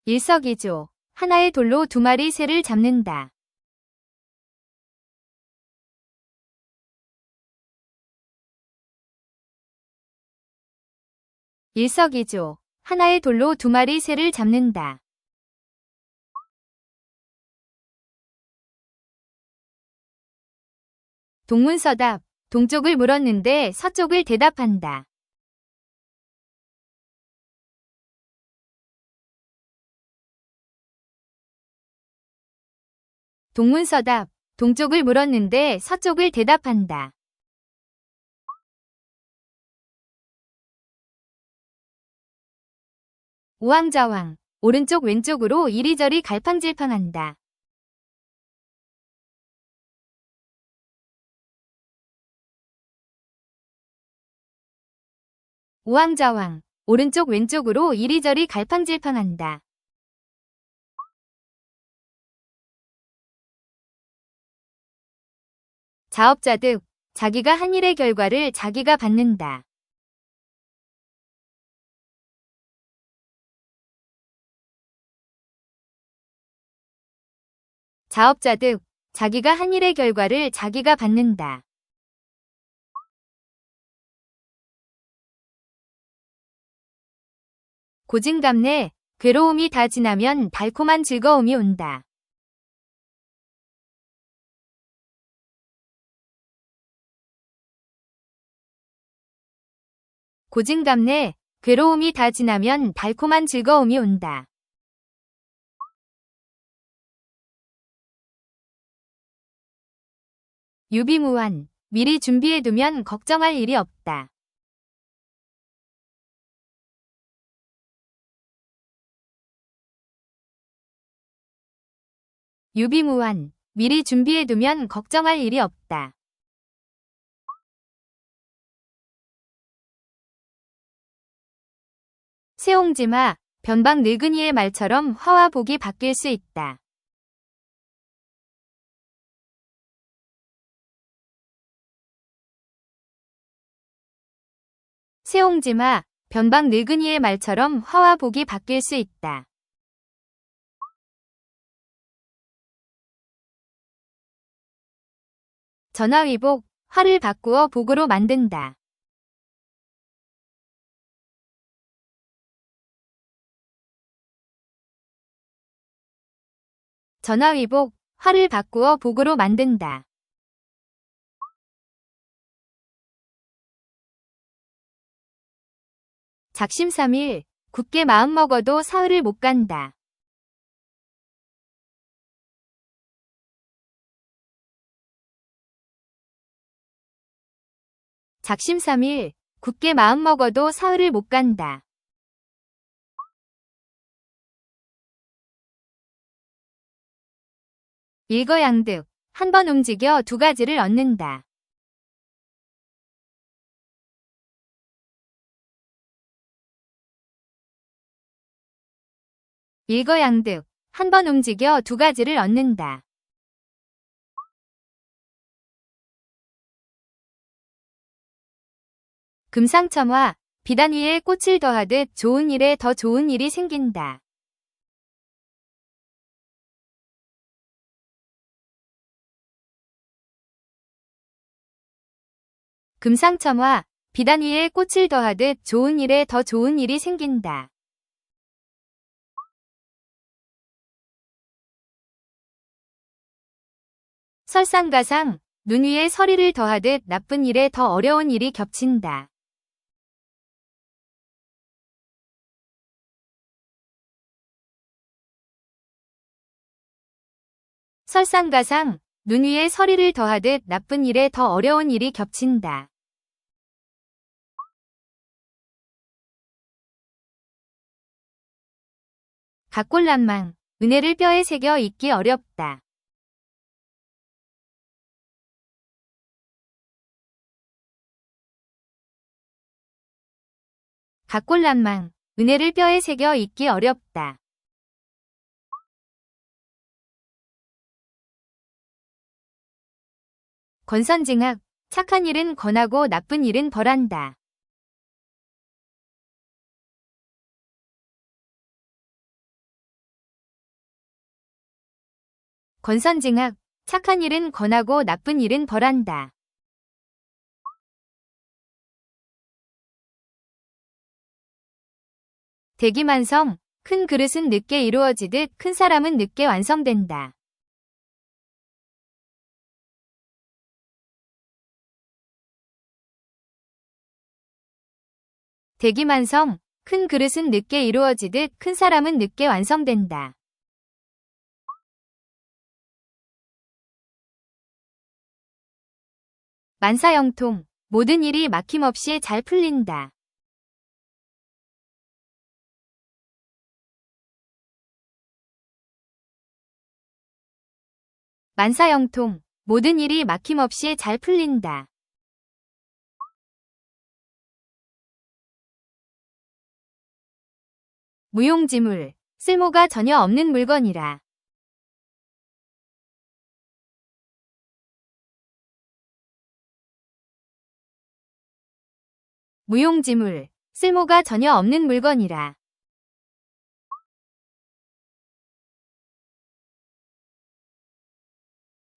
일석이조. 하나의 돌로 두 마리 새를 잡는다. 일석이조. 하나의 돌로 두 마리 새를 잡는다. 동문서답. 동쪽을 물었는데 서쪽을 대답한다. 동문서답. 동쪽을 물었는데 서쪽을 대답한다. 우왕좌왕. 오른쪽 왼쪽으로 이리저리 갈팡질팡한다. 우왕좌왕. 오른쪽 왼쪽으로 이리저리 갈팡질팡한다. 자업자득. 자기가 한 일의 결과를 자기가 받는다. 자업자득. 자기가 한 일의 결과를 자기가 받는다. 고진감래. 괴로움이 다 지나면 달콤한 즐거움이 온다. 고진감래. 괴로움이 다 지나면 달콤한 즐거움이 온다. 유비무환. 미리 준비해두면 걱정할 일이 없다. 유비무환. 미리 준비해두면 걱정할 일이 없다. 세옹지마. 변방 늙은이의 말처럼 화와 복이 바뀔 수 있다. 세옹지마. 변방 늙은이의 말처럼 화와 복이 바뀔 수 있다. 전화위복. 화를 바꾸어 복으로 만든다. 전화위복. 화를 바꾸어 복으로 만든다. 작심삼일. 굳게 마음먹어도 사흘을 못 간다. 작심삼일. 굳게 마음먹어도 사흘을 못 간다. 일거양득. 한 번 움직여 두 가지를 얻는다. 일거양득. 한 번 움직여 두 가지를 얻는다. 금상첨화. 비단 위에 꽃을 더하듯 좋은 일에 더 좋은 일이 생긴다. 금상첨화. 비단 위에 꽃을 더하듯 좋은 일에 더 좋은 일이 생긴다. 설상가상. 눈 위에 서리를 더하듯 나쁜 일에 더 어려운 일이 겹친다. 설상가상. 눈 위에 서리를 더하듯 나쁜 일에 더 어려운 일이 겹친다. 각골난망. 은혜를 뼈에 새겨 잊기 어렵다. 각골난망. 은혜를 뼈에 새겨 잊기 어렵다. 권선징악. 착한 일은 권하고 나쁜 일은 벌한다. 권선징악, 착한 일은 권하고 나쁜 일은 벌한다. 대기만성, 큰 그릇은 늦게 이루어지듯 큰 사람은 늦게 완성된다. 대기만성, 큰 그릇은 늦게 이루어지듯 큰 사람은 늦게 완성된다. 만사형통, 모든 일이 막힘없이 잘 풀린다. 만사형통, 모든 일이 막힘없이 잘 풀린다. 무용지물, 쓸모가 전혀 없는 물건이라. 무용지물, 쓸모가 전혀 없는 물건이라.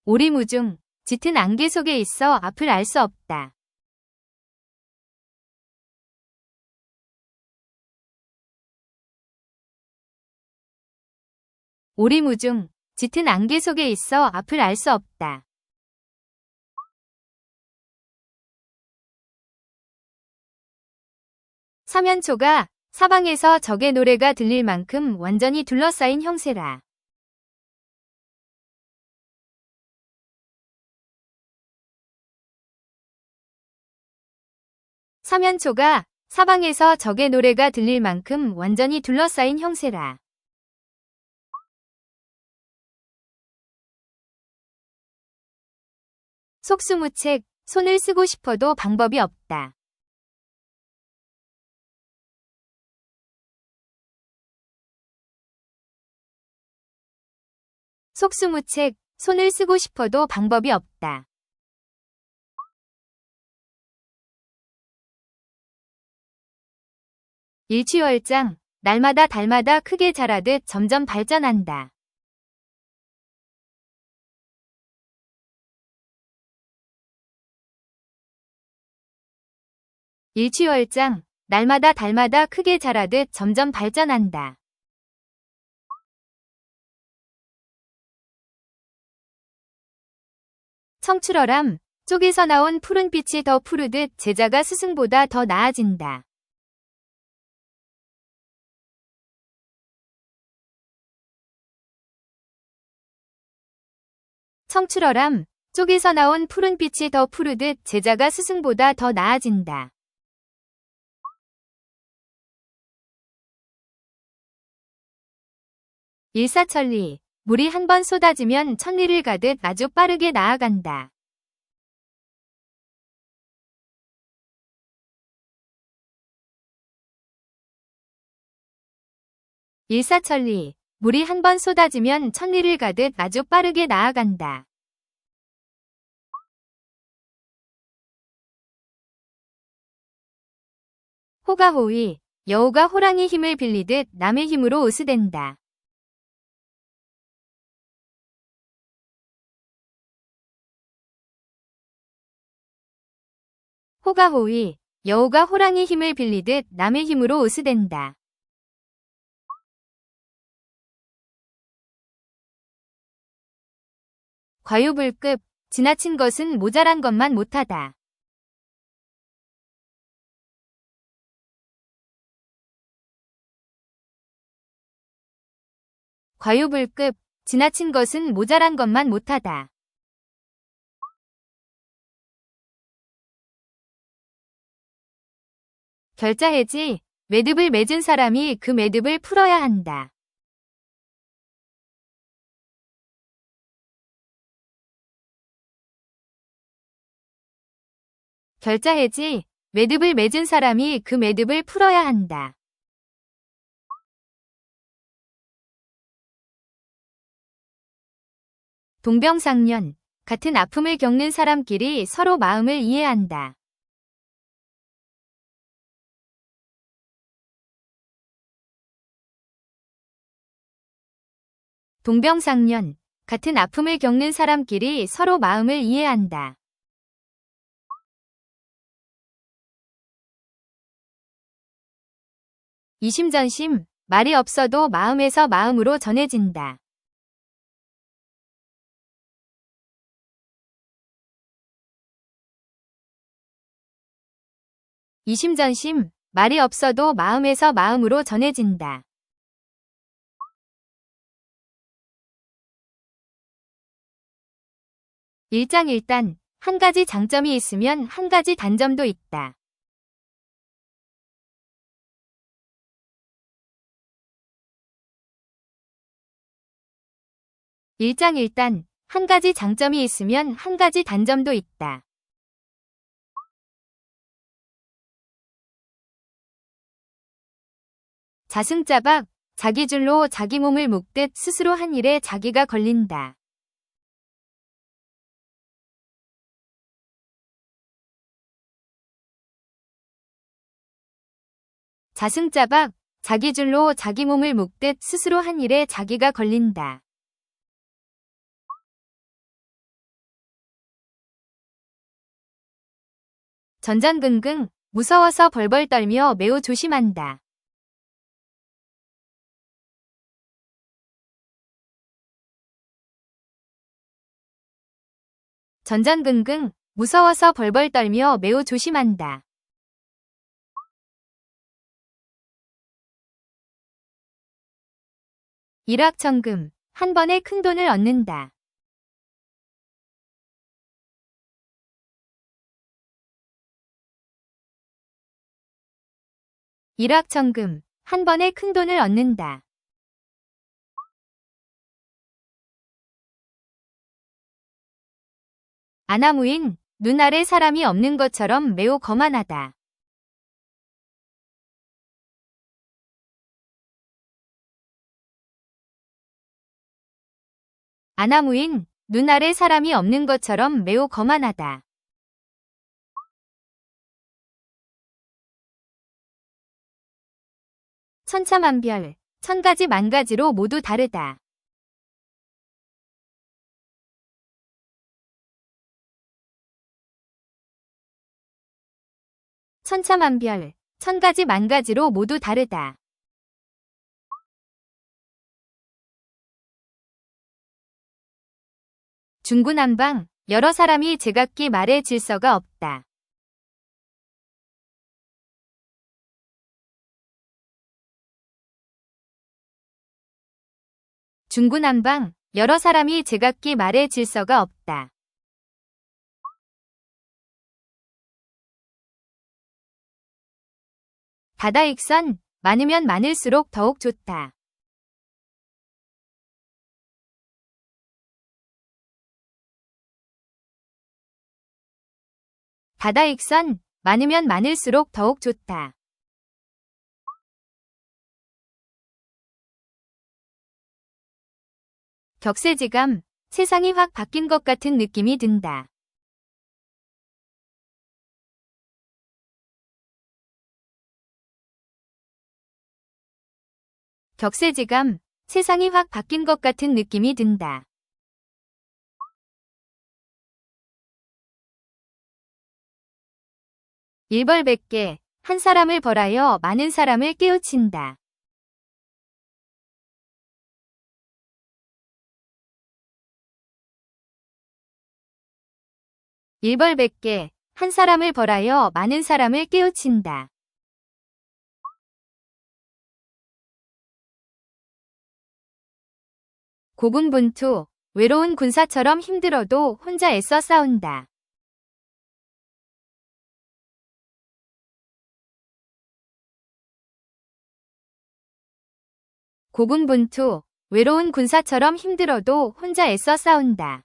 오리무중, 짙은 안개 속에 있어 앞을 알 수 없다. 오리무중, 짙은 안개 속에 있어 앞을 알 수 없다. 서면초가 사방에서 적의 노래가 들릴 만큼 완전히 둘러싸인 형세라. 서면초가 사방에서 적의 노래가 들릴 만큼 완전히 둘러싸인 형세라. 속수무책, 손을 쓰고 싶어도 방법이 없다. 속수무책, 손을 쓰고 싶어도 방법이 없다. 일취월장, 날마다 달마다 크게 자라듯 점점 발전한다. 일취월장, 날마다 달마다 크게 자라듯 점점 발전한다. 청출어람, 쪽에서 나온 푸른빛이 더 푸르듯 제자가 스승보다 더 나아진다. 청출어람, 쪽에서 나온 푸른빛이 더 푸르듯 제자가 스승보다 더 나아진다. 일사천리, 물이 한 번 쏟아지면 천리를 가듯 아주 빠르게 나아간다. 일사천리, 물이 한 번 쏟아지면 천리를 가듯 아주 빠르게 나아간다. 호가호위, 여우가 호랑이 힘을 빌리듯 남의 힘으로 으스댄다. 호가호위, 여우가 호랑이 힘을 빌리듯 남의 힘으로 으스댄다. 과유불급, 지나친 것은 모자란 것만 못하다. 과유불급, 지나친 것은 모자란 것만 못하다. 결자해지, 매듭을 맺은 사람이 그 매듭을 풀어야 한다. 결자해지, 매듭을 맺은 사람이 그 매듭을 풀어야 한다. 동병상련, 같은 아픔을 겪는 사람끼리 서로 마음을 이해한다. 동병상련, 같은 아픔을 겪는 사람끼리 서로 마음을 이해한다. 이심전심, 말이 없어도 마음에서 마음으로 전해진다. 이심전심, 말이 없어도 마음에서 마음으로 전해진다. 일장일단, 한 가지 장점이 있으면 한 가지 단점도 있다. 일장일단, 한 가지 장점이 있으면 한 가지 단점도 있다. 자승자박, 자기 줄로 자기 몸을 묶듯 스스로 한 일에 자기가 걸린다. 자승자박, 자기 줄로 자기 몸을 묶듯 스스로 한 일에 자기가 걸린다. 전전긍긍, 무서워서 벌벌 떨며 매우 조심한다. 전전긍긍, 무서워서 벌벌 떨며 매우 조심한다. 일확천금, 한 번에 큰 돈을 얻는다. 일확천금, 한 번에 큰 돈을 얻는다. 아나무인, 눈 아래 사람이 없는 것처럼 매우 거만하다. 아나무인, 눈 아래 사람이 없는 것처럼 매우 거만하다. 천차만별, 천가지 만가지로 모두 다르다. 천차만별, 천가지 만가지로 모두 다르다. 중구난방, 여러 사람이 제각기 말에 질서가 없다. 중구난방, 여러 사람이 제각기 말에 질서가 없다. 다다익선, 많으면 많을수록 더욱 좋다. 다다익선, 많으면 많을수록 더욱 좋다. 격세지감, 세상이 확 바뀐 것 같은 느낌이 든다. 격세지감, 세상이 확 바뀐 것 같은 느낌이 든다. 일벌백계, 한 사람을 벌하여 많은 사람을 깨우친다. 일벌백계, 한 사람을 벌하여 많은 사람을 깨우친다. 고군분투, 외로운 군사처럼 힘들어도 혼자 애써 싸운다. 고군분투, 외로운 군사처럼 힘들어도 혼자 애써 싸운다.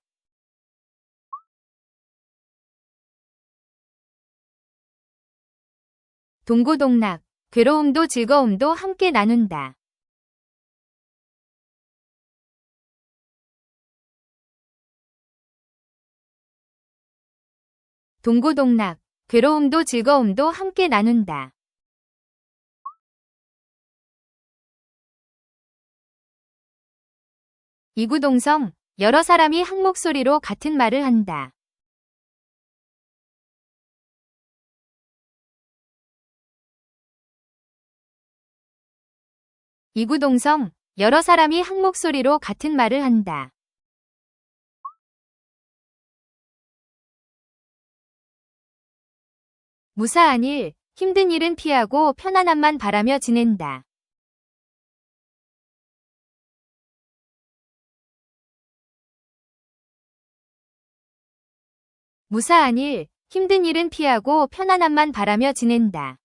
동고동락, 괴로움도 즐거움도 함께 나눈다. 동고동락, 괴로움도 즐거움도 함께 나눈다. 이구동성, 여러 사람이 한 목소리로 같은 말을 한다. 이구동성, 여러 사람이 한 목소리로 같은 말을 한다. 무사한 일, 힘든 일은 피하고 편안함만 바라며 지낸다. 무사한 일, 힘든 일은 피하고 편안함만 바라며 지낸다.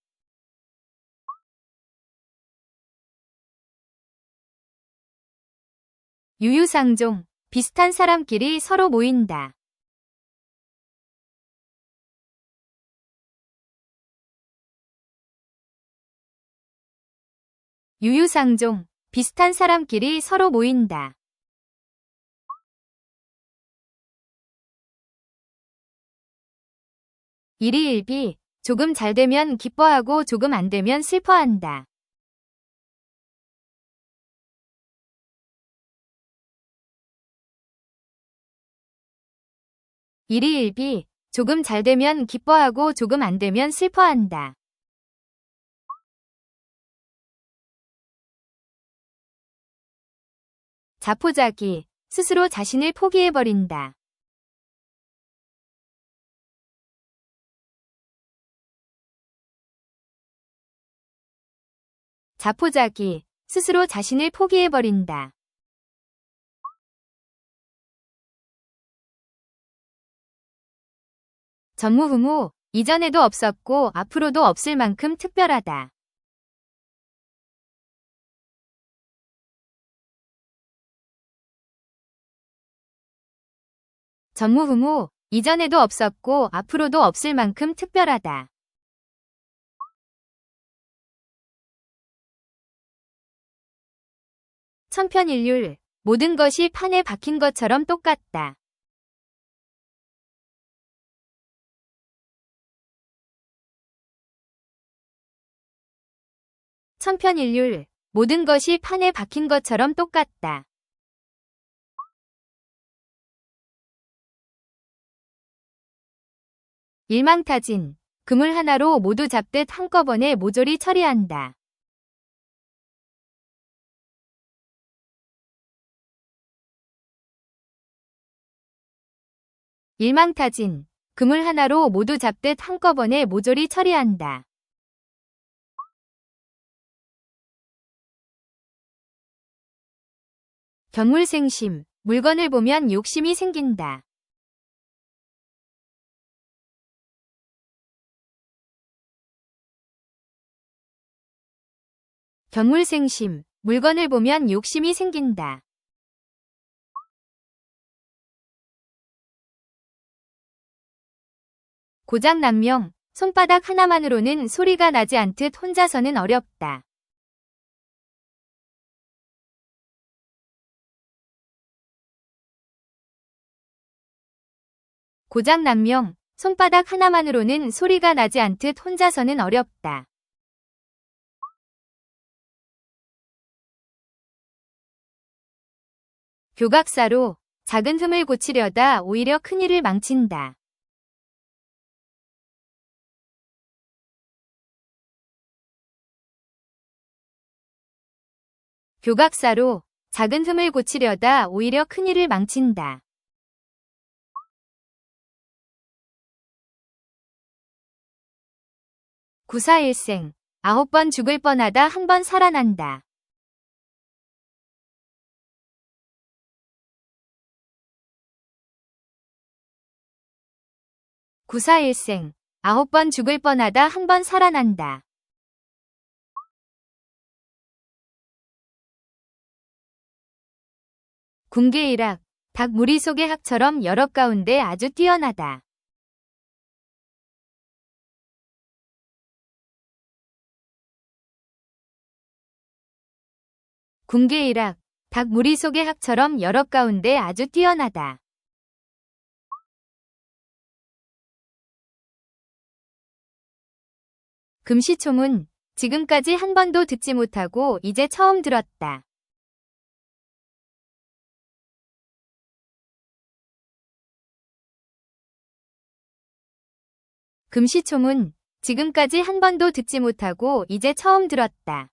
유유상종, 비슷한 사람끼리 서로 모인다. 유유상종, 비슷한 사람끼리 서로 모인다. 일희일비, 조금 잘 되면 기뻐하고 조금 안 되면 슬퍼한다. 일희일비, 조금 잘 되면 기뻐하고 조금 안 되면 슬퍼한다. 자포자기, 스스로 자신을 포기해버린다. 자포자기, 스스로 자신을 포기해버린다. 전무후무, 이전에도 없었고 앞으로도 없을 만큼 특별하다. 전무후무, 이전에도 없었고 앞으로도 없을 만큼 특별하다. 천편일률, 모든 것이 판에 박힌 것처럼 똑같다. 천편일률, 모든 것이 판에 박힌 것처럼 똑같다. 일망타진, 그물 하나로 모두 잡듯 한꺼번에 모조리 처리한다. 일망타진, 그물 하나로 모두 잡듯 한꺼번에 모조리 처리한다. 견물생심, 물건을 보면 욕심이 생긴다. 견물생심, 물건을 보면 욕심이 생긴다. 고장난명, 손바닥 하나만으로는 소리가 나지 않듯 혼자서는 어렵다. 고장난명, 손바닥 하나만으로는 소리가 나지 않듯 혼자서는 어렵다. 교각사로, 작은 흠을 고치려다 오히려 큰일을 망친다. 교각사로, 작은 흠을 고치려다 오히려 큰일을 망친다. 구사일생, 9번 죽을 뻔하다 한 번 살아난다. 구사일생, 9번 죽을 뻔하다 한 번 살아난다. 궁계일학, 닭 무리 속의 학처럼 여럿 가운데 아주 뛰어나다. 궁계일학, 닭 무리 속의 학처럼 여럿 가운데 아주 뛰어나다. 금시초문, 지금까지 한 번도 듣지 못하고 이제 처음 들었다. 금시초문. 지금까지 한 번도 듣지 못하고 이제 처음 들었다.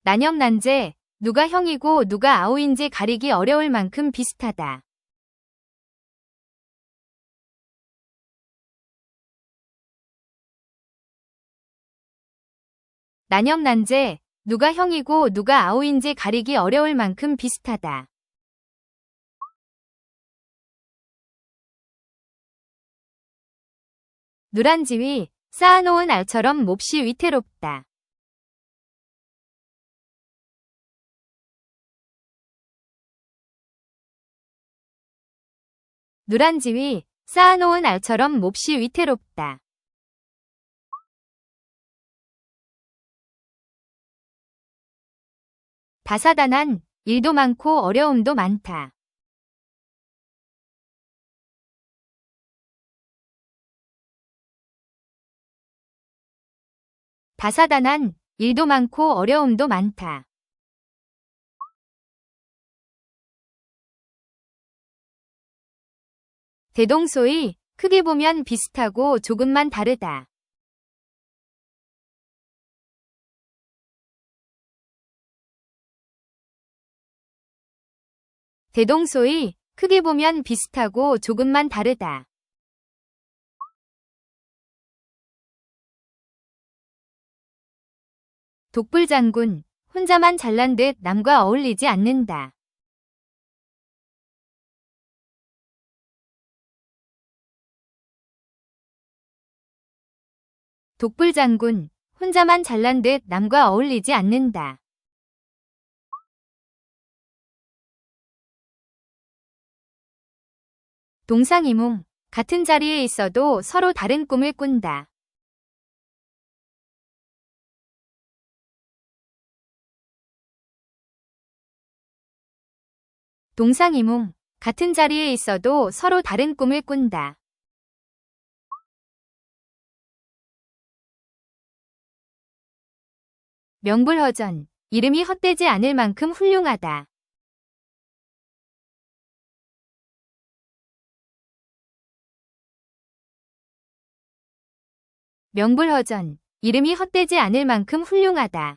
난염난제. 누가 형이고 누가 아우인지 가리기 어려울 만큼 비슷하다. 난염난제. 누가 형이고 누가 아우인지 가리기 어려울 만큼 비슷하다. 누란지위. 쌓아놓은 알처럼 몹시 위태롭다. 누란지위. 쌓아놓은 알처럼 몹시 위태롭다. 다사다난. 일도 많고 어려움도 많다. 다사다난. 일도 많고 어려움도 많다. 대동소이. 크게 보면 비슷하고 조금만 다르다. 대동소이. 크게 보면 비슷하고 조금만 다르다. 독불장군. 혼자만 잘난 듯 남과 어울리지 않는다. 독불장군. 혼자만 잘난 듯 남과 어울리지 않는다. 동상이몽. 같은 자리에 있어도 서로 다른 꿈을 꾼다. 동상이몽. 같은 자리에 있어도 서로 다른 꿈을 꾼다. 명불허전. 이름이 헛되지 않을 만큼 훌륭하다. 명불허전. 이름이 헛되지 않을 만큼 훌륭하다.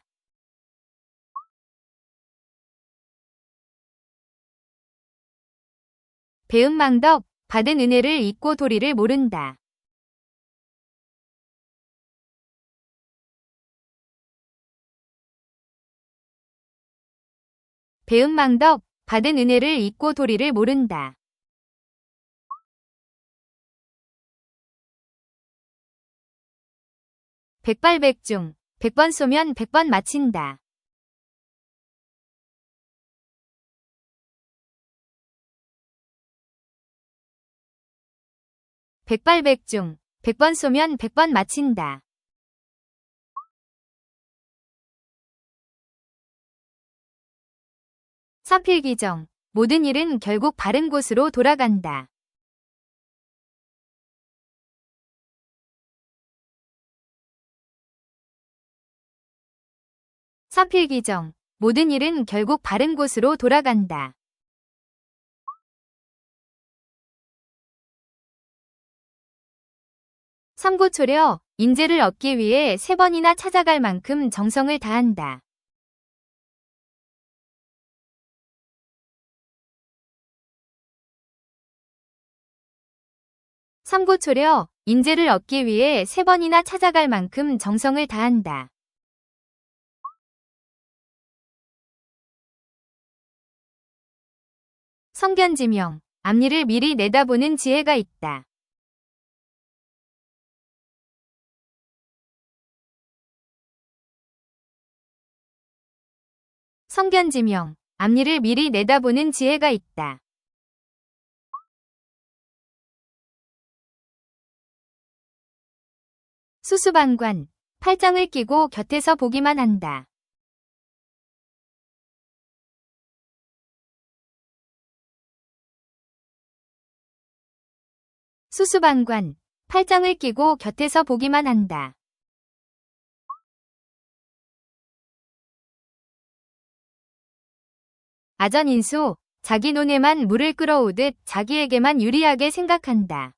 배은망덕. 받은 은혜를 잊고 도리를 모른다. 배은망덕. 받은 은혜를 잊고 도리를 모른다. 백발백중. 100번 쏘면 100번 맞힌다. 백발백중. 100번 쏘면 100번 맞힌다. 사필기정. 모든 일은 결국 바른 곳으로 돌아간다. 사필기정. 모든 일은 결국 바른 곳으로 돌아간다. 삼고초려. 인재를 얻기 위해 3번이나 찾아갈 만큼 정성을 다한다. 삼고초려. 인재를 얻기 위해 3번이나 찾아갈 만큼 정성을 다한다. 성견지명. 앞일을 미리 내다보는 지혜가 있다. 성견지명. 앞일을 미리 내다보는 지혜가 있다. 수수방관. 팔짱을 끼고 곁에서 보기만 한다. 수수방관. 팔짱을 끼고 곁에서 보기만 한다. 아전인수. 자기 논에만 물을 끌어오듯 자기에게만 유리하게 생각한다.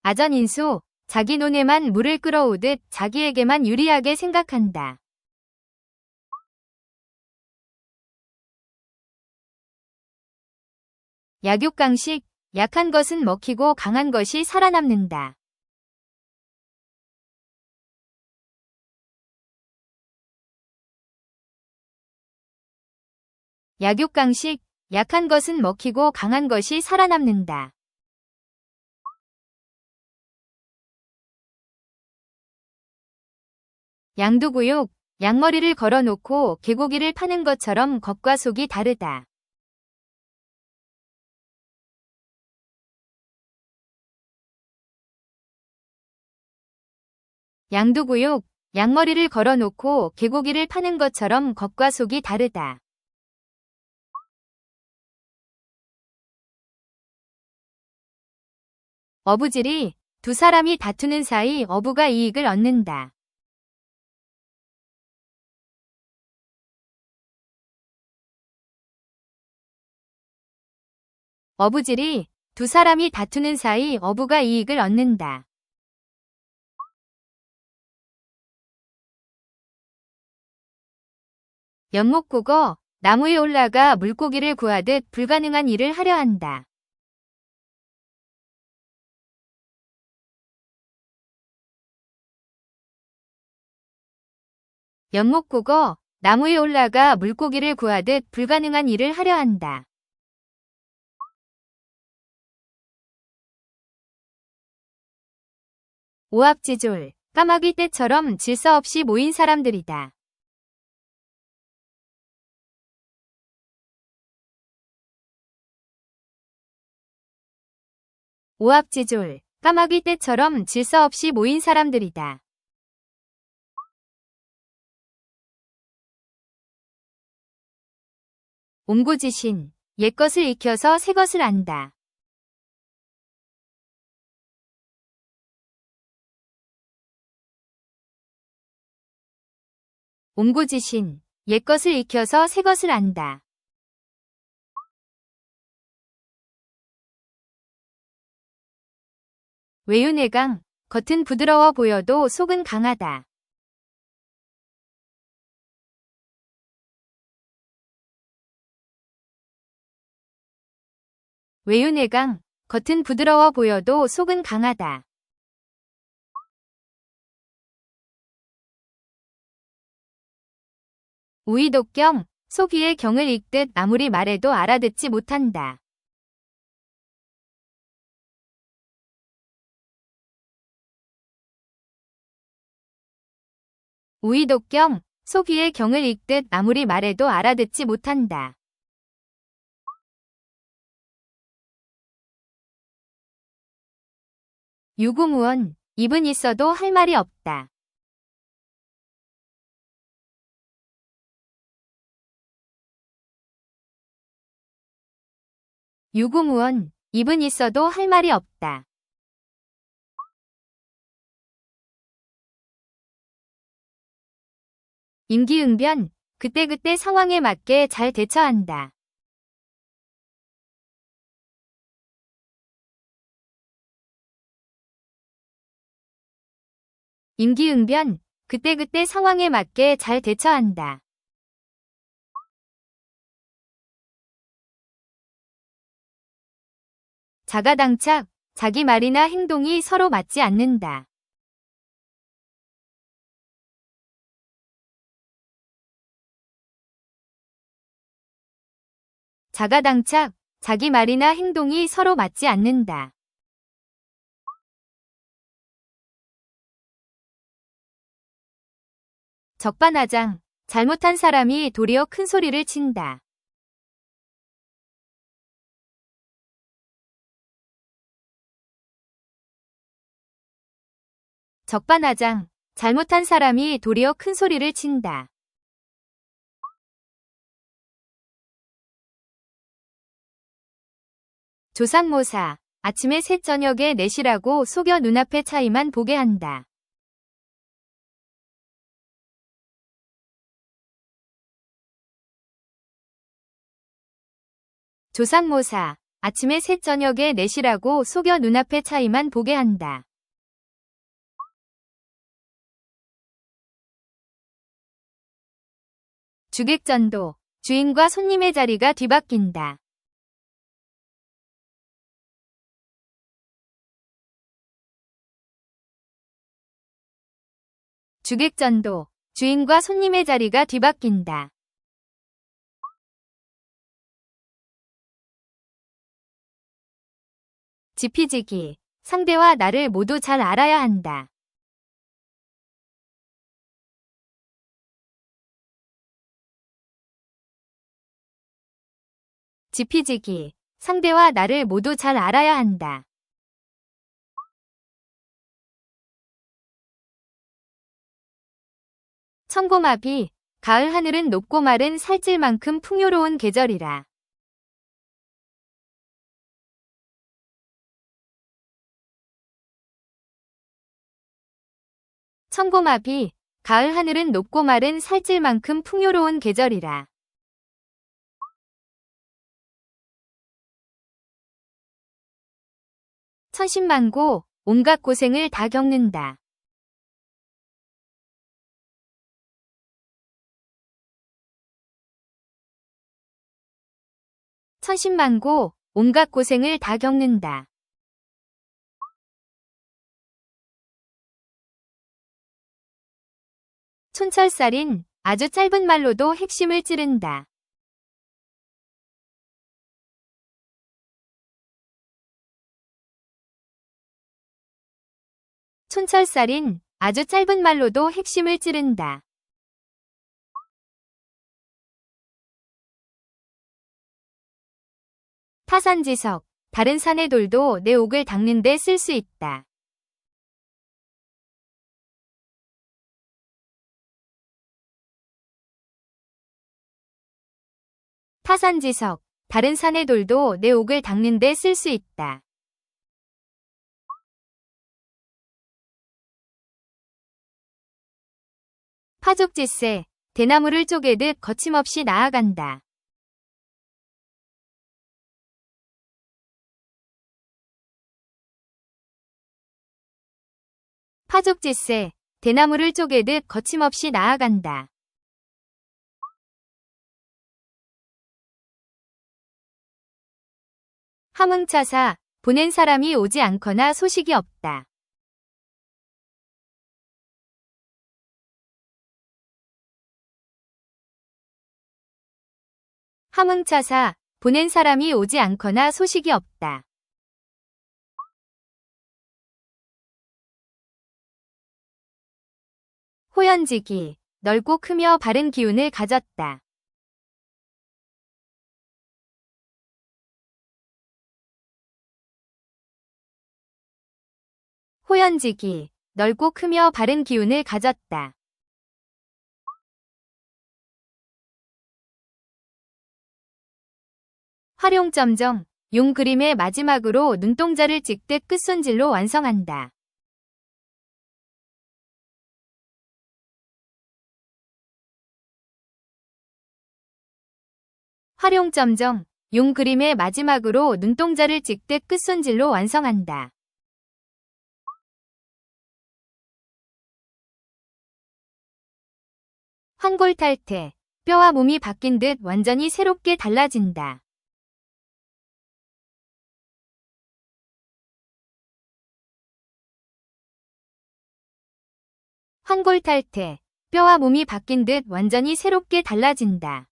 아전인수, 자기 논에만 물을 끌어오듯 자기에게만 유리하게 생각한다. 약육강식, 약한 것은 먹히고 강한 것이 살아남는다. 약육강식, 약한 것은 먹히고 강한 것이 살아남는다. 양두구육, 양머리를 걸어놓고 개고기를 파는 것처럼 겉과 속이 다르다. 양두구육, 양머리를 걸어놓고 개고기를 파는 것처럼 겉과 속이 다르다. 어부질이, 두 사람이 다투는 사이 어부가 이익을 얻는다. 어부질이, 두 사람이 다투는 사이 어부가 이익을 얻는다. 연못국어, 나무에 올라가 물고기를 구하듯 불가능한 일을 하려 한다. 연못국어, 나무에 올라가 물고기를 구하듯 불가능한 일을 하려 한다. 오합지졸, 까마귀 떼처럼 질서 없이 모인 사람들이다. 오합지졸, 까마귀 떼처럼 질서 없이 모인 사람들이다. 옴고지신, 옛것을 익혀서 새것을 안다. 옴고지신, 옛것을 익혀서 새것을 안다. 외유내강, 겉은 부드러워 보여도 속은 강하다. 외유내강, 겉은 부드러워 보여도 속은 강하다. 우의독경, 속 위의 경을 읽듯 아무리 말해도 알아듣지 못한다. 우의독경, 속 위의 경을 읽듯 아무리 말해도 알아듣지 못한다. 유구무원, 입은 있어도 할 말이 없다. 유구무원, 입은 있어도 할 말이 없다. 임기응변, 그때그때 상황에 맞게 잘 대처한다. 임기응변, 그때그때 상황에 맞게 잘 대처한다. 자가당착, 자기 말이나 행동이 서로 맞지 않는다. 자가당착, 자기 말이나 행동이 서로 맞지 않는다. 적반하장, 잘못한 사람이 도리어 큰 소리를 친다. 적반하장, 잘못한 사람이 도리어 큰 소리를 친다. 조상모사, 아침에 셋 저녁에 넷이라고 속여 눈앞의 차이만 보게 한다. 조상모사, 아침에 셋 저녁에 넷이라고 속여 눈앞의 차이만 보게 한다. 주객전도, 주인과 손님의 자리가 뒤바뀐다. 주객전도, 주인과 손님의 자리가 뒤바뀐다. 지피지기, 상대와 나를 모두 잘 알아야 한다. 지피지기, 상대와 나를 모두 잘 알아야 한다. 천고마비, 가을 하늘은 높고 마른 살찔 만큼 풍요로운 계절이라. 천고마비, 가을 하늘은 높고 마른 살찔 만큼 풍요로운 계절이라. 천신만고, 온갖 고생을 다 겪는다. 천신만고, 온갖 고생을 다 겪는다. 촌철살인, 아주 짧은 말로도 핵심을 찌른다. 촌철살인, 아주 짧은 말로도 핵심을 찌른다. 타산지석, 다른 산의 돌도 내 옥을 닦는 데 쓸 수 있다. 타산지석, 다른 산의 돌도 내 옥을 닦는 데 쓸 수 있다. 파죽지세, 대나무를 쪼개듯 거침없이 나아간다. 파죽지세, 대나무를 쪼개듯 거침없이 나아간다. 함흥차사, 보낸 사람이 오지 않거나 소식이 없다. 함흥차사, 보낸 사람이 오지 않거나 소식이 없다. 호연지기, 넓고 크며 바른 기운을 가졌다. 호연지기, 넓고 크며 바른 기운을 가졌다. 활용점정, 용 그림의 마지막으로 눈동자를 찍듯 끝손질로 완성한다. 활용점정, 용 그림의 마지막으로 눈동자를 찍듯 끝손질로 완성한다. 환골탈태, 뼈와 몸이 바뀐 듯 완전히 새롭게 달라진다. 환골탈태, 뼈와 몸이 바뀐 듯 완전히 새롭게 달라진다.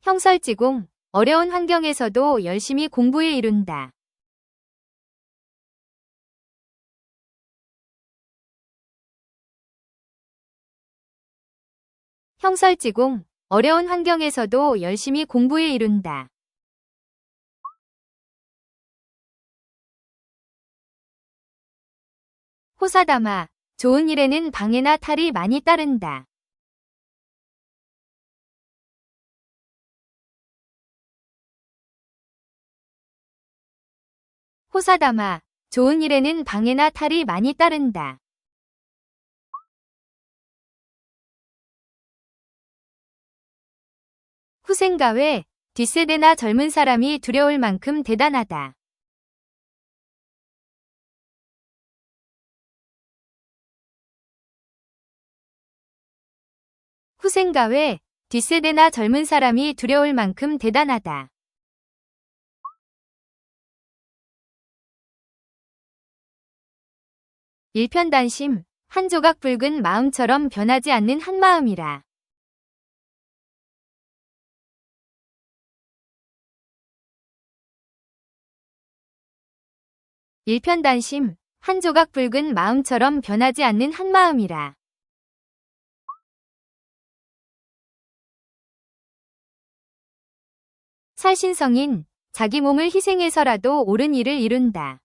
형설지공, 어려운 환경에서도 열심히 공부에 이룬다. 형설지공, 어려운 환경에서도 열심히 공부에 이룬다. 호사다마, 좋은 일에는 방해나 탈이 많이 따른다. 호사다마, 좋은 일에는 방해나 탈이 많이 따른다. 후생가 외 뒷세대나 젊은 사람이 두려울 만큼 대단하다. 후생가 외 뒷세대나 젊은 사람이 두려울 만큼 대단하다. 일편단심, 한 조각 붉은 마음처럼 변하지 않는 한마음이라. 일편단심, 한 조각 붉은 마음처럼 변하지 않는 한마음이라. 살신성인, 자기 몸을 희생해서라도 옳은 일을 이룬다.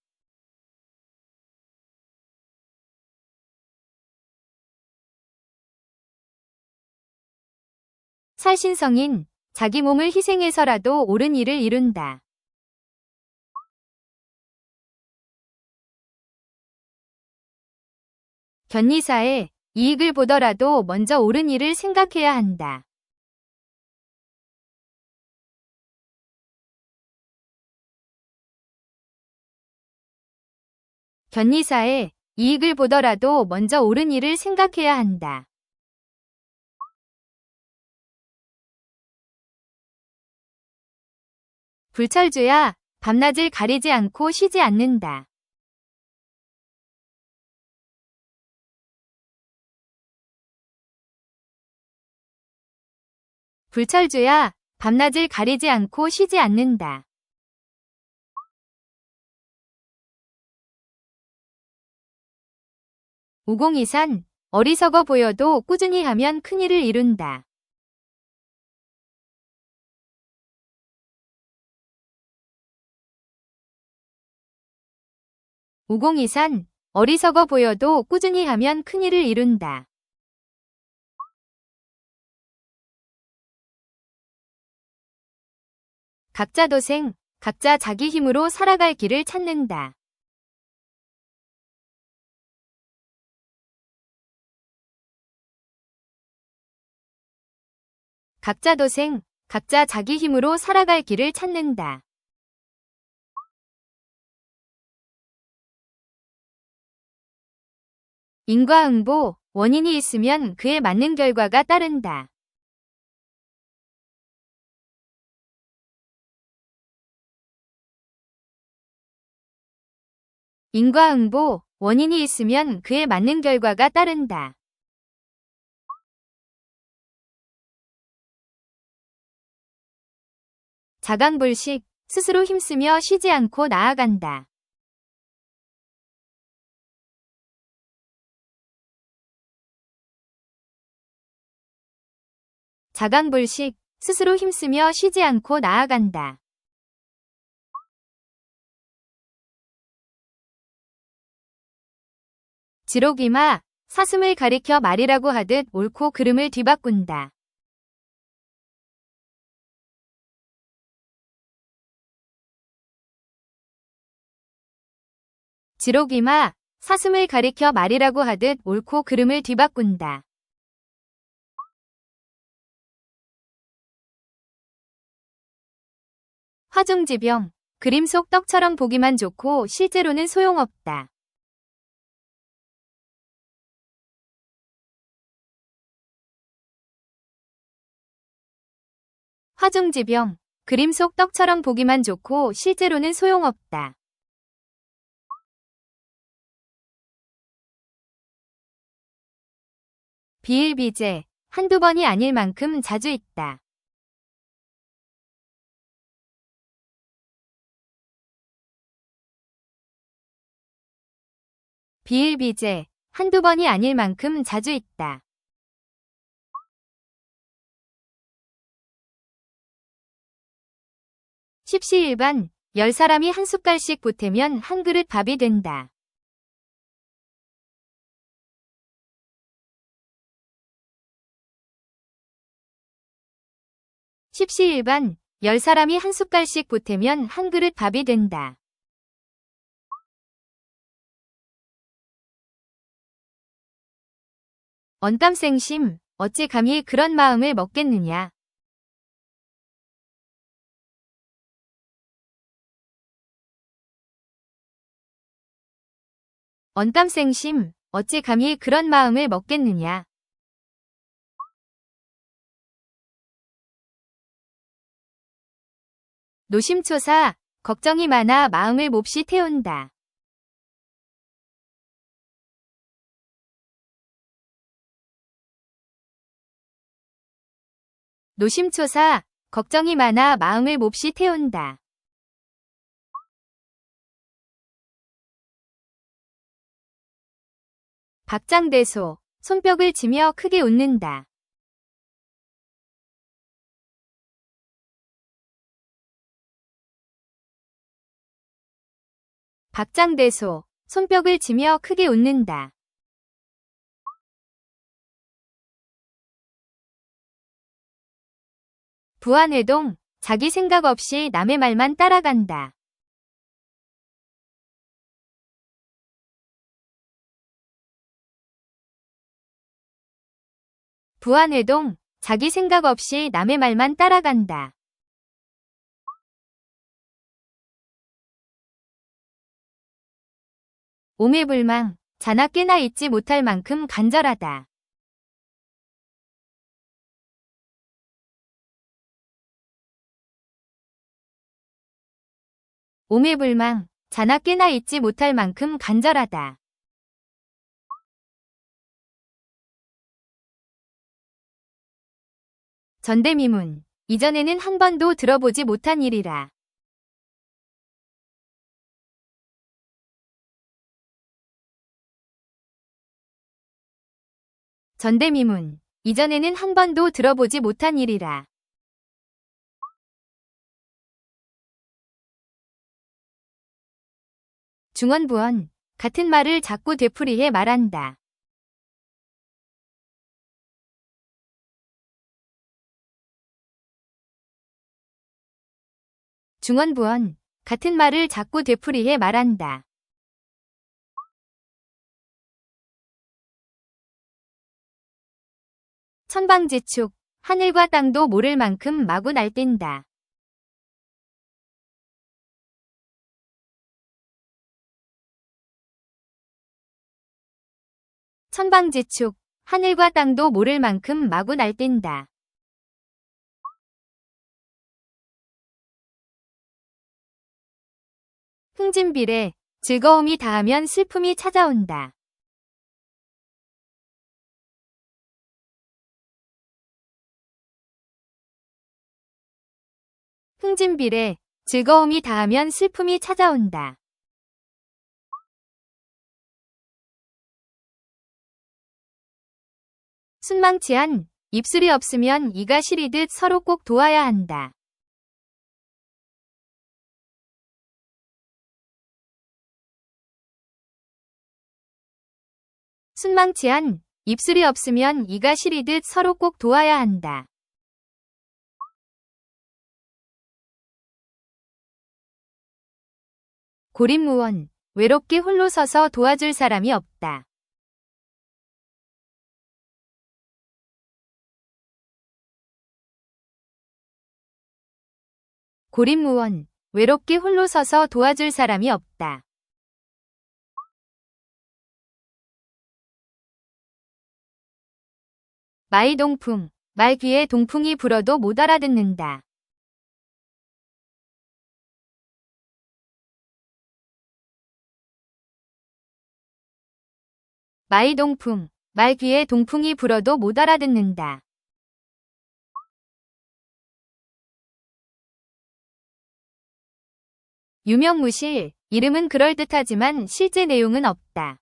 살신성인, 자기 몸을 희생해서라도 옳은 일을 이룬다. 견리사에 이익을 보더라도 먼저 옳은 일을 생각해야 한다. 견리사에 이익을 보더라도 먼저 옳은 일을 생각해야 한다. 불철주야, 밤낮을 가리지 않고 쉬지 않는다. 불철주야, 밤낮을 가리지 않고 쉬지 않는다. 우공이산, 어리석어 보여도 꾸준히 하면 큰일을 이룬다. 우공이산, 어리석어 보여도 꾸준히 하면 큰일을 이룬다. 각자 도생, 각자 자기 힘으로 살아갈 길을 찾는다. 각자 도생, 각자 자기 힘으로 살아갈 길을 찾는다. 인과응보, 원인이 있으면 그에 맞는 결과가 따른다. 인과응보, 원인이 있으면 그에 맞는 결과가 따른다. 자강불식, 스스로 힘쓰며 쉬지 않고 나아간다. 자강불식, 스스로 힘쓰며 쉬지 않고 나아간다. 지록이마, 사슴을 가리켜 말이라고 하듯 옳고 그름을 뒤바꾼다. 지록이마, 사슴을 가리켜 말이라고 하듯 옳고 그름을 뒤바꾼다. 화중지병, 그림 속 떡처럼 보기만 좋고 실제로는 소용없다. 화중지병, 그림 속 떡처럼 보기만 좋고 실제로는 소용없다. 비일비재, 한두 번이 아닐 만큼 자주 있다. 비일비재, 한두 번이 아닐 만큼 자주 있다. 십시일반, 10사람이 한 숟갈씩 보태면 한 그릇 밥이 된다. 십시일반, 10사람이 한 숟갈씩 보태면 한 그릇 밥이 된다. 언땀생심, 어찌 감히 그런 마음을 먹겠느냐. 언땀생심, 어찌 감히 그런 마음을 먹겠느냐. 노심초사, 걱정이 많아 마음을 몹시 태운다. 노심초사, 걱정이 많아 마음을 몹시 태운다. 박장대소, 손뼉을 치며 크게 웃는다. 박장대소, 손뼉을 치며 크게 웃는다. 부안해동, 자기 생각 없이 남의 말만 따라간다. 부안해동, 자기 생각 없이 남의 말만 따라간다. 오매불망, 자나 깨나 잊지 못할 만큼 간절하다. 오매불망, 자나 깨나 잊지 못할 만큼 간절하다. 전대미문, 이전에는 한 번도 들어보지 못한 일이라. 전대미문, 이전에는 한 번도 들어보지 못한 일이라. 중언부언, 같은 말을 자꾸 되풀이해 말한다. 중언부언, 같은 말을 자꾸 되풀이해 말한다. 천방지축, 하늘과 땅도 모를 만큼 마구 날뛴다. 천방지축, 하늘과 땅도 모를 만큼 마구 날뛴다. 흥진비례, 즐거움이 다하면 슬픔이 찾아온다. 흥진비례, 즐거움이 다하면 슬픔이 찾아온다. 순망치한, 입술이 없으면 이가 시리듯 서로 꼭 도와야 한다. 순망치한, 입술이 없으면 이가 시리듯 서로 꼭 도와야 한다. 고립무원, 외롭게 홀로 서서 도와줄 사람이 없다. 고립무원, 외롭게 홀로 서서 도와줄 사람이 없다. 마이동풍, 말 귀에 동풍이 불어도 못 알아듣는다. 마이동풍, 말 귀에 동풍이 불어도 못 알아듣는다. 유명무실, 이름은 그럴듯하지만 실제 내용은 없다.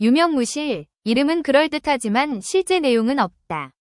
유명무실, 이름은 그럴듯하지만 실제 내용은 없다.